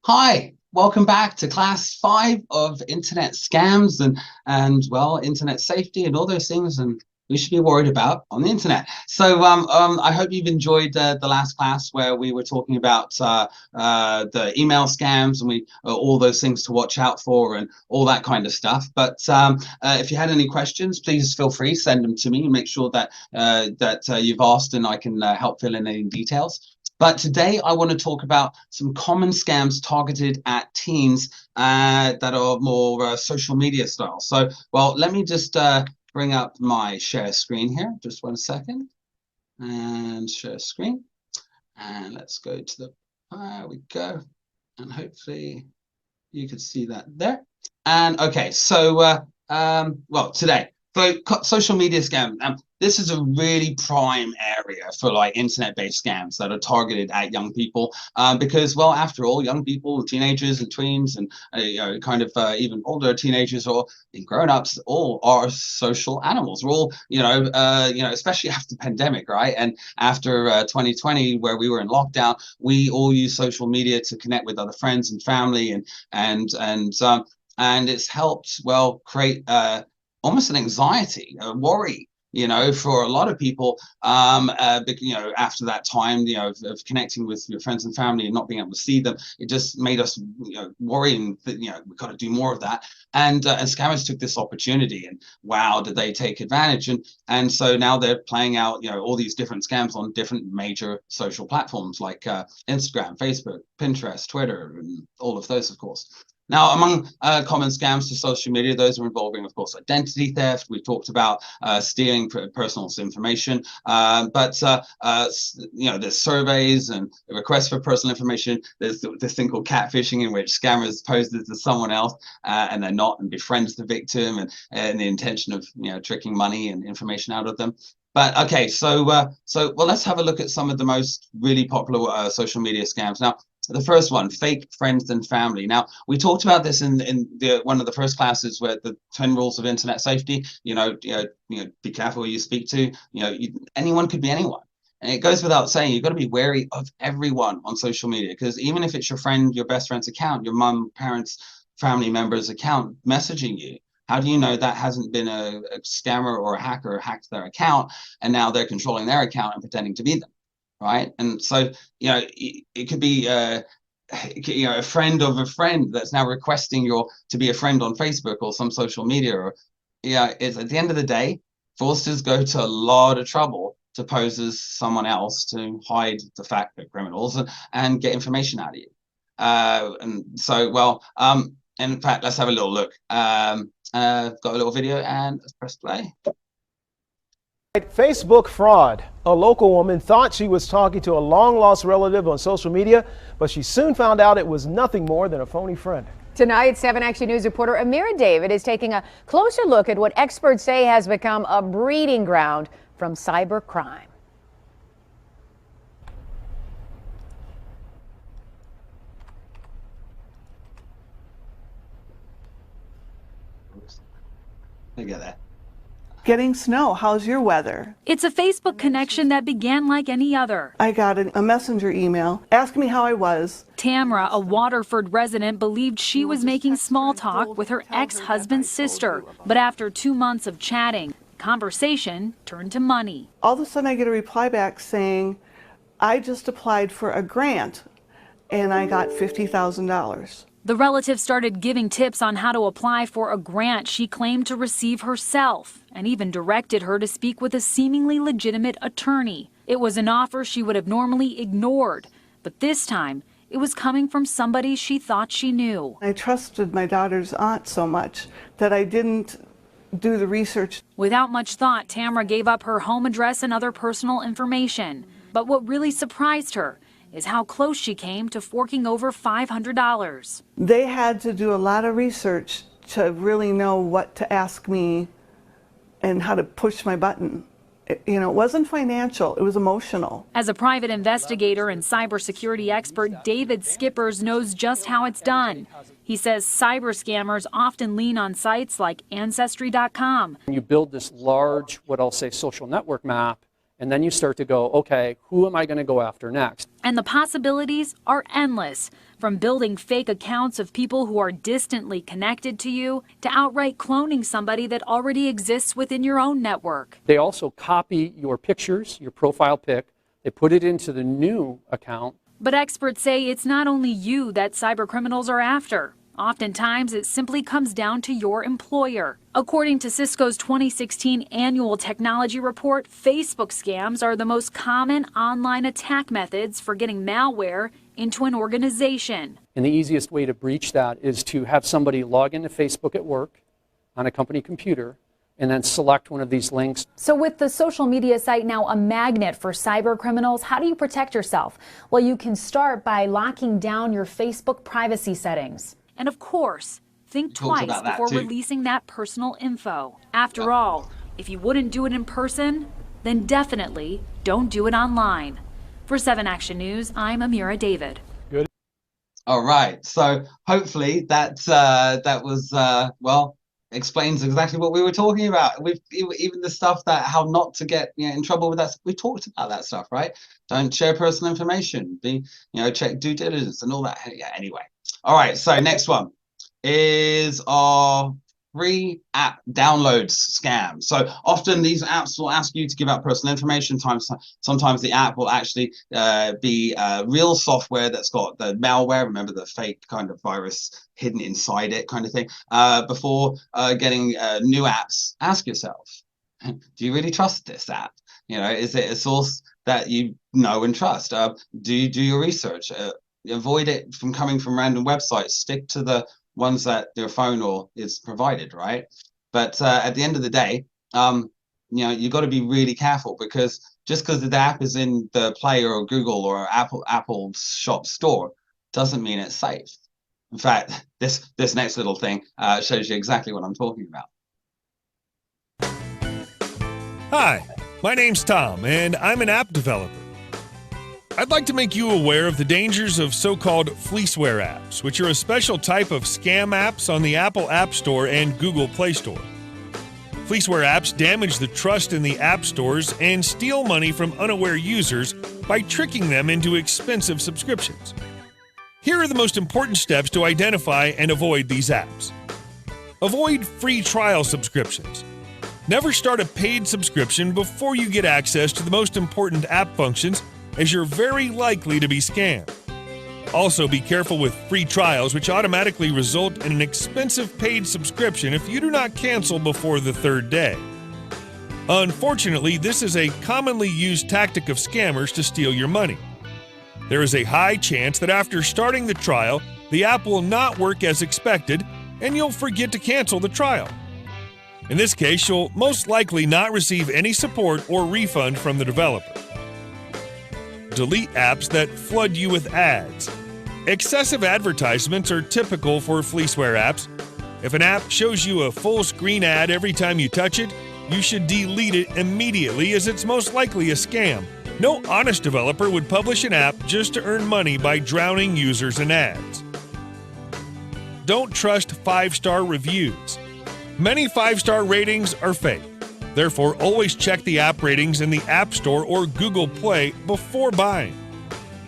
Hi, welcome back to class 5 of internet scams and well, internet safety and all those things and we should be worried about on the internet. So I hope you've enjoyed the last class where we were talking about the email scams and all those things to watch out for and all that kind of stuff. But if you had any questions, please feel free, send them to me and make sure that you've asked and I can help fill in any details. But today I want to talk about some common scams targeted at teens that are more social media style. So, well, let me just bring up my share screen here. Just 1 second. And share screen. And let's go to the, there we go. And hopefully you can see that there. And okay, so, well, today, so social media scams. This is a really prime area for like internet-based scams that are targeted at young people because, well, after all, young people, teenagers and tweens and you know, kind of even older teenagers or grown-ups all are social animals. We're all, you know, especially after the pandemic, right? And after 2020, where we were in lockdown, we all use social media to connect with other friends and family, and it's helped, well, create almost an anxiety, a worry, you know, for a lot of people, you know, after that time, you know, of connecting with your friends and family and not being able to see them, it just made us, you know, worrying that, you know, we've got to do more of that. And scammers took this opportunity, and wow, did they take advantage? And so now they're playing out, you know, all these different scams on different major social platforms like Instagram, Facebook, Pinterest, Twitter, and all of those, of course. Now, among common scams to social media, those are involving, of course, identity theft. We talked about stealing personal information, but you know, there's surveys and requests for personal information. There's this thing called catfishing, in which scammers pose as someone else and they're not, and befriends the victim, and the intention of, you know, tricking money and information out of them. But okay, so well, let's have a look at some of the most really popular social media scams. Now, the first one, fake friends and family. Now, we talked about this in one of the first classes, where the 10 rules of internet safety. You know, be careful who you speak to. You know, anyone could be anyone. And it goes without saying, you've got to be wary of everyone on social media, because even if it's your friend, your best friend's account, your mum, parents, family members' account messaging you, how do you know that hasn't been a scammer or a hacker hacked their account, and now they're controlling their account and pretending to be them? Right? And so, you know, it could be you know, a friend of a friend that's now requesting to be a friend on Facebook or some social media. Or yeah, it's at the end of the day, fraudsters go to a lot of trouble to pose as someone else to hide the fact they're criminals and get information out of you. And so, well, in fact, let's have a little look. I've got a little video, and let's press play. Facebook fraud. A local woman thought she was talking to a long-lost relative on social media, but she soon found out it was nothing more than a phony friend. Tonight, 7 Action News reporter Amira David is taking a closer look at what experts say has become a breeding ground from cyber crime. Look at that. Getting snow. How's your weather? It's a Facebook connection that began like any other. I got a messenger email asking me how I was. Tamra, a Waterford resident, believed she was making small talk with her ex-husband's sister. But after 2 months of chatting, the conversation turned to money. All of a sudden I get a reply back saying, I just applied for a grant and I got $50,000. The relative started giving tips on how to apply for a grant she claimed to receive herself, and even directed her to speak with a seemingly legitimate attorney. It was an offer she would have normally ignored, but this time it was coming from somebody she thought she knew. I trusted my daughter's aunt so much that I didn't do the research. Without much thought, Tamra gave up her home address and other personal information. But what really surprised her is how close she came to forking over $500. They had to do a lot of research to really know what to ask me and how to push my button. You know, it wasn't financial, it was emotional. As a private investigator and cybersecurity expert, David Skippers knows just how it's done. He says cyber scammers often lean on sites like Ancestry.com. You build this large, what I'll say, social network map, And then you start to go, okay, who am I going to go after next? And the possibilities are endless, from building fake accounts of people who are distantly connected to you to outright cloning somebody that already exists within your own network. They also copy your pictures, your profile pic. They put it into the new account. But experts say it's not only you that cybercriminals are after. Oftentimes, it simply comes down to your employer. According to Cisco's 2016 annual technology report, Facebook scams are the most common online attack methods for getting malware into an organization. And the easiest way to breach that is to have somebody log into Facebook at work on a company computer and then select one of these links. So with the social media site now a magnet for cyber criminals, how do you protect yourself? Well, you can start by locking down your Facebook privacy settings. And of course, think twice before releasing that personal info. After all, if you wouldn't do it in person, then definitely don't do it online. For 7 Action News, I'm Amira David. Good. All right. So hopefully that was well, explains exactly what we were talking about. We've even the stuff that how not to get in trouble with that. We talked about that stuff, right? Don't share personal information. Check due diligence and all that. Yeah. Anyway. All right. So next one is our free app downloads scam. So often these apps will ask you to give out personal information. Sometimes the app will actually be real software that's got the malware. Remember, the fake kind of virus hidden inside it kind of thing. Before getting new apps, ask yourself, do you really trust this app? Is it a source that you know and trust? Do you do your research? Avoid it from coming from random websites. Stick to the ones that your phone or is provided, right? But at the end of the day, you got to be really careful, because just because the app is in the Play or Google or Apple Shop store doesn't mean it's safe. In fact, this next little thing shows you exactly what I'm talking about. Hi, my name's Tom, and I'm an app developer. I'd like to make you aware of the dangers of so-called fleeceware apps, which are a special type of scam apps on the Apple App Store and Google Play Store. Fleeceware apps damage the trust in the app stores and steal money from unaware users by tricking them into expensive subscriptions. Here are the most important steps to identify and avoid these apps. Avoid free trial subscriptions. Never start a paid subscription before you get access to the most important app functions, as you're very likely to be scammed. Also, be careful with free trials, which automatically result in an expensive paid subscription if you do not cancel before the 3rd day. Unfortunately, this is a commonly used tactic of scammers to steal your money. There is a high chance that after starting the trial, the app will not work as expected, and you'll forget to cancel the trial. In this case, you'll most likely not receive any support or refund from the developer. Delete apps that flood you with ads. Excessive advertisements are typical for fleeceware apps. If an app shows you a full screen ad every time you touch it, you should delete it immediately, as it's most likely a scam. No honest developer would publish an app just to earn money by drowning users in ads. Don't trust 5-star reviews. Many 5-star ratings are fake. Therefore, always check the app ratings in the App Store or Google Play before buying.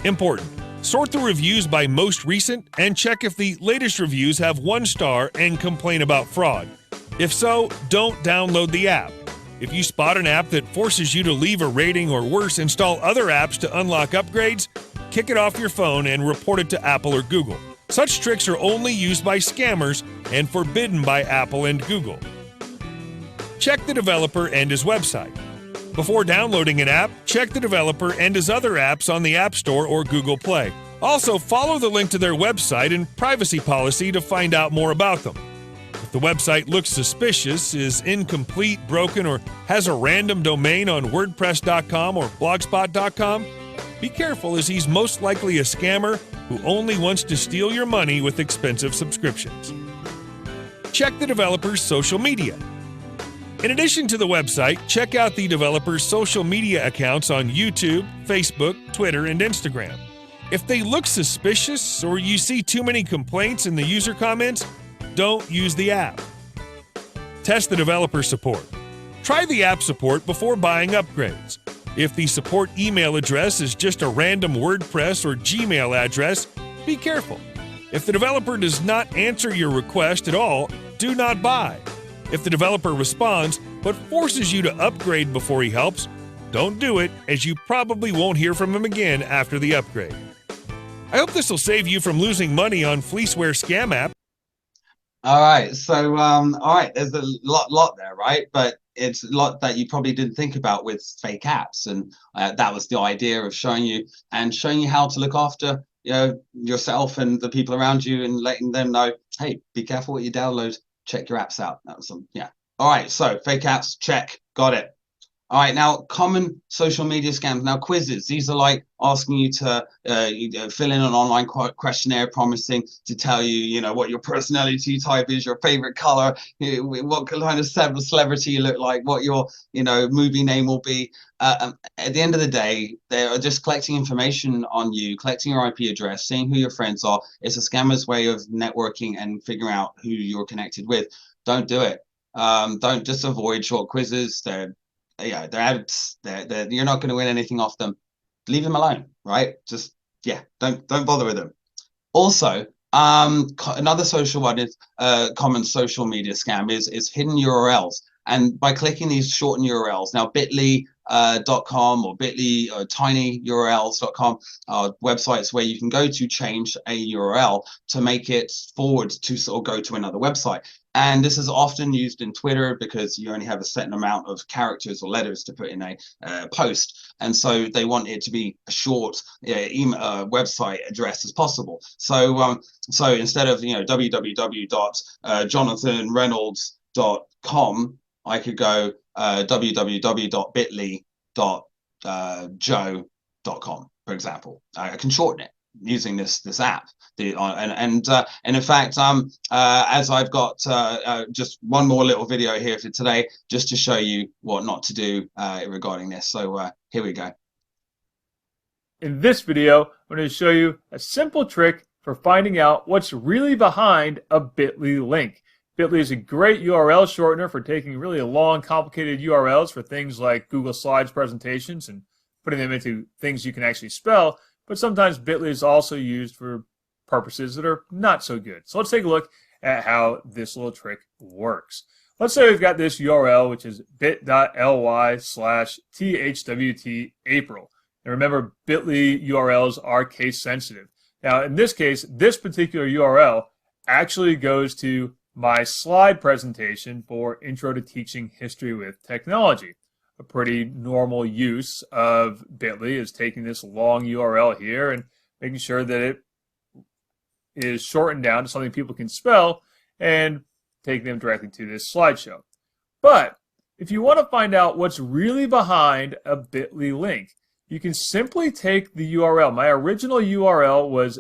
Important: sort the reviews by most recent and check if the latest reviews have 1 star and complain about fraud. If so, don't download the app. If you spot an app that forces you to leave a rating or worse, install other apps to unlock upgrades, kick it off your phone and report it to Apple or Google. Such tricks are only used by scammers and forbidden by Apple and Google. Check the developer and his website. Before downloading an app, check the developer and his other apps on the App Store or Google Play. Also, follow the link to their website and privacy policy to find out more about them. If the website looks suspicious, is incomplete, broken, or has a random domain on WordPress.com or Blogspot.com, be careful, as he's most likely a scammer who only wants to steal your money with expensive subscriptions. Check the developer's social media. In addition to the website, check out the developer's social media accounts on YouTube, Facebook, Twitter, and Instagram. If they look suspicious or you see too many complaints in the user comments, don't use the app. Test the developer support. Try the app support before buying upgrades. If the support email address is just a random WordPress or Gmail address, be careful. If the developer does not answer your request at all, do not buy. If the developer responds but forces you to upgrade before he helps, don't do it, as you probably won't hear from him again after the upgrade. I hope this will save you from losing money on fleeceware scam apps. All right, so all right, there's a lot there, right? But it's a lot that you probably didn't think about with fake apps, and that was the idea of showing you how to look after yourself and the people around you, and letting them know, hey, be careful what you download, check your apps out. That was yeah. All right, so fake apps, check, got it. All right, now common social media scams. Now quizzes, these are like asking you to fill in an online questionnaire promising to tell you, what your personality type is, your favorite color, what kind of celebrity you look like, what your, movie name will be. At the end of the day, they are just collecting information on you, collecting your IP address, seeing who your friends are. It's a scammer's way of networking and figuring out who you're connected with. Don't do it. Don't just avoid short quizzes. They're ads. You're not going to win anything off them. Leave them alone, right? Just don't bother with them. Also, another social one is common social media scam is hidden URLs. And by clicking these shortened URLs, now bit.ly.com or bit.ly or tinyurls.com are websites where you can go to change a URL to make it forward to or go to another website. And this is often used in Twitter because you only have a certain amount of characters or letters to put in a post. And so they want it to be a short email, website address as possible. So so instead of www.jonathanreynolds.com, I could go www.bit.ly.joe.com, for example. I can shorten it using this app. And in fact, as I've got just one more little video here for today, just to show you what not to do regarding this. So here we go. In this video, I'm going to show you a simple trick for finding out what's really behind a bit.ly link. Bit.ly is a great URL shortener for taking really long, complicated URLs for things like Google Slides presentations and putting them into things you can actually spell. But sometimes bit.ly is also used for purposes that are not so good. So let's take a look at how this little trick works. Let's say we've got this URL, which is bit.ly/thwtapril. And remember, bit.ly URLs are case sensitive. Now, in this case, this particular URL actually goes to my slide presentation for Intro to Teaching History with Technology. A pretty normal use of bit.ly is taking this long URL here and making sure that it is shortened down to something people can spell and taking them directly to this slideshow. But if you want to find out what's really behind a bit.ly link, you can simply take the URL. My original URL was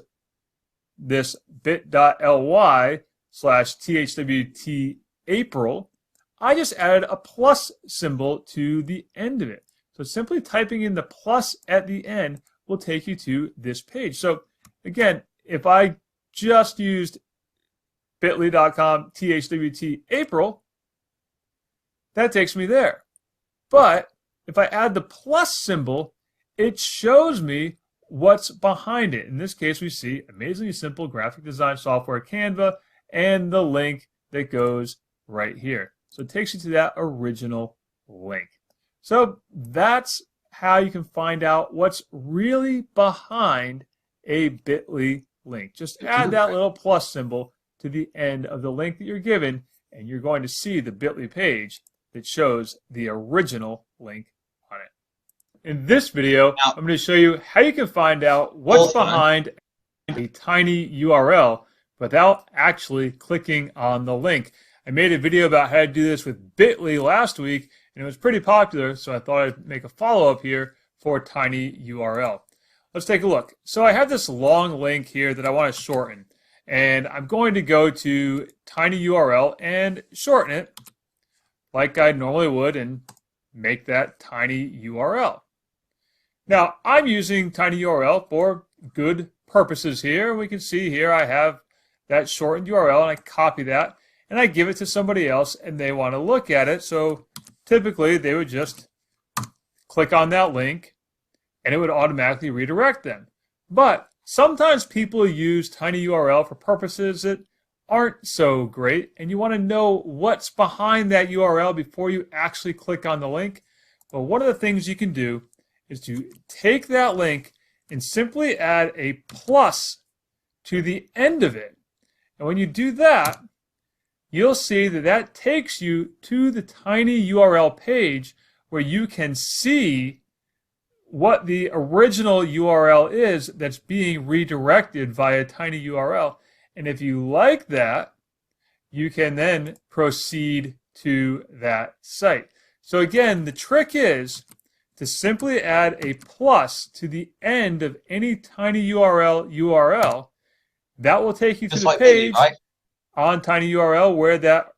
this bit.ly/thwtapril. I just added a plus symbol to the end of it. So simply typing in the plus at the end will take you to this page. So again, if I just used bit.ly.com/thwtapril, that takes me there. But if I add the plus symbol, it shows me what's behind it. In this case, we see amazingly simple graphic design software, Canva, and the link that goes right here. So it takes you to that original link. So that's how you can find out what's really behind a bit.ly link. Just add that little plus symbol to the end of the link that you're given, and you're going to see the bit.ly page that shows the original link on it. In this video, I'm going to show you how you can find out what's behind a tiny URL without actually clicking on the link. I made a video about how to do this with bit.ly last week, and it was pretty popular, so I thought I'd make a follow-up here for tiny URL. Let's take a look. So I have this long link here that I want to shorten, and I'm going to go to tiny URL and shorten it like I normally would and make that tiny URL. Now, I'm using tiny URL for good purposes here. We can see here I have that shortened URL, and I copy that, and I give it to somebody else, and they want to look at it. So typically, they would just click on that link, and it would automatically redirect them. But sometimes people use tinyURL for purposes that aren't so great, and you want to know what's behind that URL before you actually click on the link. Well, one of the things you can do is to take that link and simply add a plus to the end of it. And when you do that, you'll see that that takes you to the tinyURL page where you can see what the original URL is that's being redirected via tinyURL. And if you like that, you can then proceed to that site. So again, the trick is to simply add a plus to the end of any tinyURL URL. That will take you to the page on tinyURL where that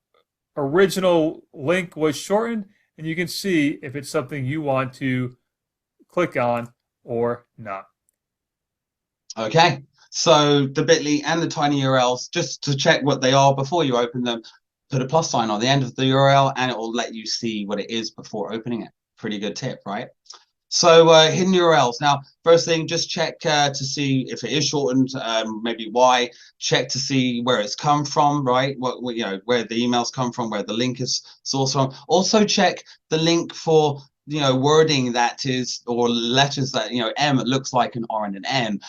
original link was shortened, and you can see if it's something you want to click on or not. Okay, so the bit.ly and the tinyURLs, just to check what they are before you open them, put a plus sign on the end of the URL and it will let you see what it is before opening it. Pretty good tip, right? So hidden URLs. Now, first thing, just check to see if it is shortened, maybe why. Check to see where it's come from, right? What you know, where the emails come from, where the link is sourced from. Also check the link for wording that is, or letters that M looks like an R and an M.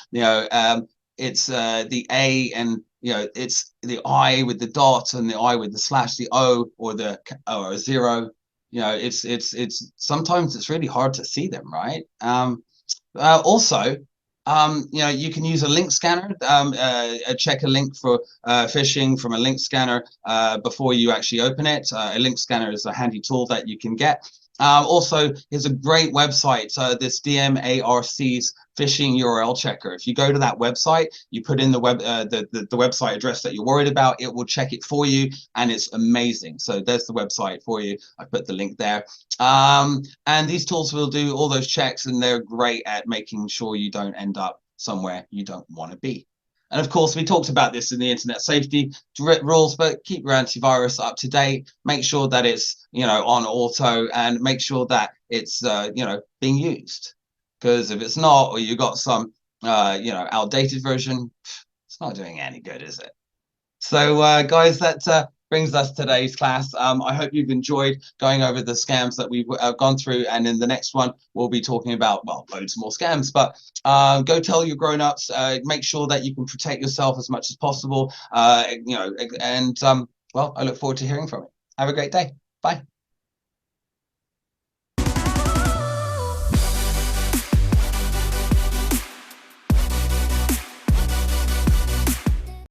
It's the A and it's the I with the dot and the I with the slash, the O or the or a zero. It's sometimes it's really hard to see them, right? Also, you can use a link scanner, check a link for phishing from a link scanner before you actually open it. A link scanner is a handy tool that you can get. Also, here's a great website, this DMARC's phishing URL checker. If you go to that website, you put in the website address that you're worried about, it will check it for you, and it's amazing. So there's the website for you. I put the link there. And these tools will do all those checks, and they're great at making sure you don't end up somewhere you don't want to be. And of course, we talked about this in the internet safety rules, but keep your antivirus up to date. Make sure that it's, on auto, and make sure that it's, being used. Because if it's not, or you got some, outdated version, it's not doing any good, is it? So, guys, that brings us to today's class. I hope you've enjoyed going over the scams that we've gone through, and in the next one we'll be talking about, well, loads more scams. But go tell your grown-ups, make sure that you can protect yourself as much as possible, well, I look forward to hearing from you. Have a great day. Bye.